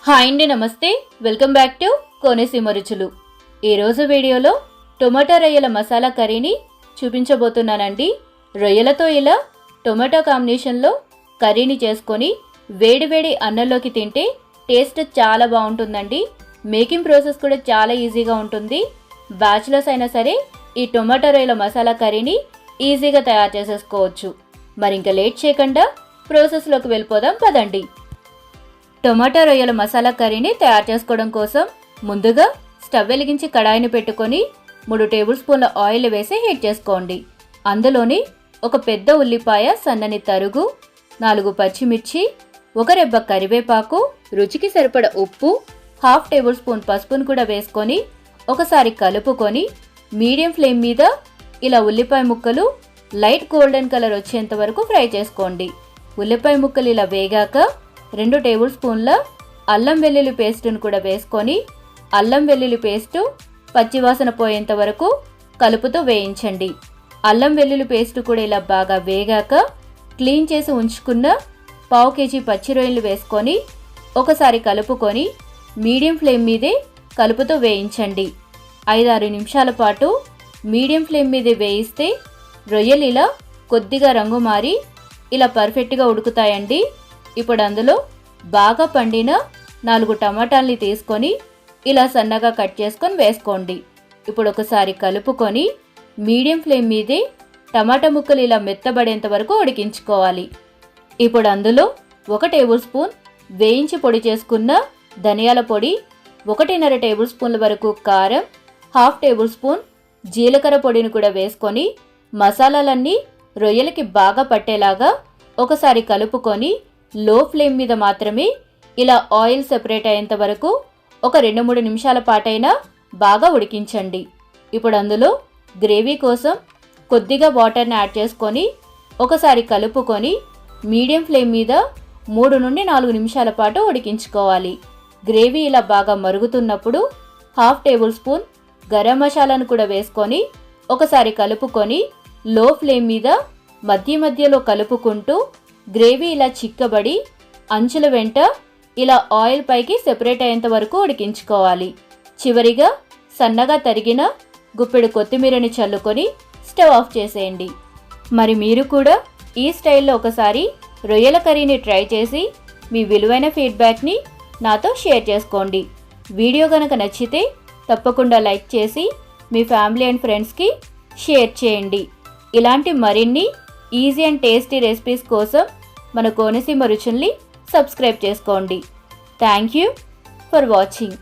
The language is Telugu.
హాయ్ అండి, నమస్తే. వెల్కమ్ బ్యాక్ టు కోనసీమ రుచులు. ఈరోజు వీడియోలో టొమాటో రొయ్యల మసాలా కర్రీని చూపించబోతున్నానండి. రొయ్యలతో ఇలా టొమాటో కాంబినేషన్లో కర్రీని చేసుకొని వేడివేడి అన్నంలోకి తింటే టేస్ట్ చాలా బాగుంటుందండి. మేకింగ్ ప్రాసెస్ కూడా చాలా ఈజీగా ఉంటుంది. బ్యాచిలర్స్ అయినా సరే ఈ టొమాటో రొయ్యల మసాలా కర్రీని ఈజీగా తయారు చేసేసుకోవచ్చు. మరి ఇంకా లేట్ చేయకుండా ప్రాసెస్లోకి వెళ్ళిపోదాం పదండి. టొమాటో రొయ్యల మసాలా కర్రీని తయారు చేసుకోవడం కోసం ముందుగా స్టవ్ వెలిగించి కడాయిని పెట్టుకొని 3 టేబుల్ స్పూన్ల ఆయిల్ వేసి హీట్ చేసుకోండి. అందులోని ఒక పెద్ద ఉల్లిపాయ సన్నని తరుగు, 4 పచ్చిమిర్చి, 1 రెబ్బ కరివేపాకు, రుచికి సరిపడ ఉప్పు, 1/2 టేబుల్ స్పూన్ పసుపును కూడా వేసుకొని ఒకసారి కలుపుకొని మీడియం ఫ్లేమ్ మీద ఇలా ఉల్లిపాయ ముక్కలు లైట్ గోల్డెన్ కలర్ వచ్చేంత వరకు ఫ్రై చేసుకోండి. ఉల్లిపాయ ముక్కలు ఇలా వేగాక 2 టేబుల్ స్పూన్ల అల్లం వెల్లుల్లి పేస్టును కూడా వేసుకొని అల్లం వెల్లుల్లి పేస్టు పచ్చివాసన పోయేంత వరకు కలుపుతూ వేయించండి. అల్లం వెల్లుల్లి పేస్టు కూడా ఇలా బాగా వేగాక క్లీన్ చేసి ఉంచుకున్న 1/2 కేజీ పచ్చి రొయ్యలు వేసుకొని ఒకసారి కలుపుకొని మీడియం ఫ్లేమ్ మీదే కలుపుతూ వేయించండి. 5-6 నిమిషాల పాటు మీడియం ఫ్లేమ్ మీదే వేయిస్తే రొయ్యలు ఇలా కొద్దిగా రంగు మారి ఇలా పర్ఫెక్ట్గా ఉడుకుతాయండి. ఇప్పుడు అందులో బాగా పండిన 4 టమాటాలని తీసుకొని ఇలా సన్నగా కట్ చేసుకొని వేసుకోండి. ఇప్పుడు ఒకసారి కలుపుకొని మీడియం ఫ్లేమ్ మీదే టమాటా ముక్కలు ఇలా మెత్తబడేంత వరకు ఉడికించుకోవాలి. ఇప్పుడు అందులో 1 టేబుల్ స్పూన్ వేయించి పొడి చేసుకున్న ధనియాల పొడి, 1.5 టేబుల్ స్పూన్ల వరకు కారం, 1/2 టేబుల్ స్పూన్ జీలకర్ర పొడిని కూడా వేసుకొని మసాలాలన్నీ రొయ్యలకి బాగా పట్టేలాగా ఒకసారి కలుపుకొని లో ఫ్లేమ్ మీద మాత్రమే ఇలా ఆయిల్ సెపరేట్ అయ్యేంత వరకు ఒక 2-3 నిమిషాల పాటైనా బాగా ఉడికించండి. ఇప్పుడు అందులో గ్రేవీ కోసం కొద్దిగా వాటర్ని యాడ్ చేసుకొని ఒకసారి కలుపుకొని మీడియం ఫ్లేమ్ మీద 3 నుండి 4 నిమిషాల పాటు ఉడికించుకోవాలి. గ్రేవీ ఇలా బాగా మరుగుతున్నప్పుడు 1/2 టేబుల్ స్పూన్ గరం మసాలాను కూడా వేసుకొని ఒకసారి కలుపుకొని లో ఫ్లేమ్ మీద మధ్య మధ్యలో కలుపుకుంటూ గ్రేవీ ఇలా చిక్కబడి అంచుల వెంట ఇలా ఆయిల్ పైకి సెపరేట్ అయ్యేంత వరకు ఉడికించుకోవాలి. చివరిగా సన్నగా తరిగిన గుప్పెడు కొత్తిమీరని చల్లుకొని స్టవ్ ఆఫ్ చేసేయండి. మరి మీరు కూడా ఈ స్టైల్లో ఒకసారి రొయ్యల కర్రీని ట్రై చేసి మీ విలువైన ఫీడ్బ్యాక్ని నాతో షేర్ చేసుకోండి. వీడియో కనుక నచ్చితే తప్పకుండా లైక్ చేసి మీ ఫ్యామిలీ అండ్ ఫ్రెండ్స్కి షేర్ చేయండి. ఇలాంటి మరిన్ని ఈజీ అండ్ టేస్టీ రెసిపీస్ కోసం మన కోనసీమ రుచుల్ని సబ్స్క్రైబ్ చేసుకోండి. Thank you for watching.